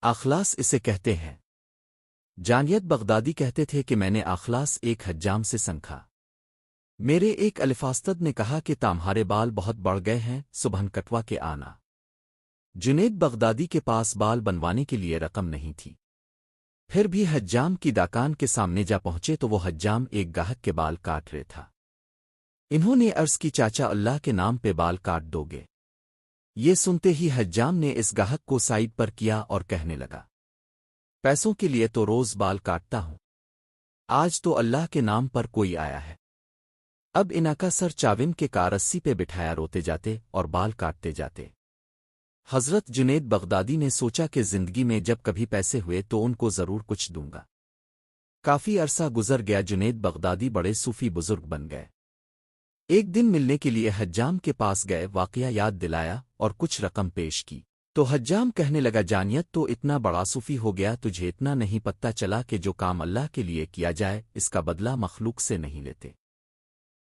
اخلاص اسے کہتے ہیں۔ جانیت بغدادی کہتے تھے کہ میں نے اخلاص ایک حجام سے سنکھا۔ میرے ایک الفاستد نے کہا کہ تمہارے بال بہت بڑھ گئے ہیں، صبح کٹوا کے آنا۔ جنید بغدادی کے پاس بال بنوانے کے لیے رقم نہیں تھی، پھر بھی حجام کی دکان کے سامنے جا پہنچے تو وہ حجام ایک گاہک کے بال کاٹ رہے تھا۔ انہوں نے عرض کی چاچا اللہ کے نام پہ بال کاٹ دو گے؟ یہ سنتے ہی حجام نے اس گاہک کو سائڈ پر کیا اور کہنے لگا، پیسوں کے لیے تو روز بال کاٹتا ہوں، آج تو اللہ کے نام پر کوئی آیا ہے۔ اب انہاں کا سر چاون کے کارسی پہ بٹھایا روتے جاتے اور بال کاٹتے جاتے۔ حضرت جنید بغدادی نے سوچا کہ زندگی میں جب کبھی پیسے ہوئے تو ان کو ضرور کچھ دوں گا۔ کافی عرصہ گزر گیا، جنید بغدادی بڑے صوفی بزرگ بن گئے۔ ایک دن ملنے کے لیے حجام کے پاس گئے، واقعہ یاد دلایا اور کچھ رقم پیش کی تو حجام کہنے لگا، جانیت تو اتنا بڑا صوفی ہو گیا، تجھے اتنا نہیں پتہ چلا کہ جو کام اللہ کے لیے کیا جائے اس کا بدلہ مخلوق سے نہیں لیتے۔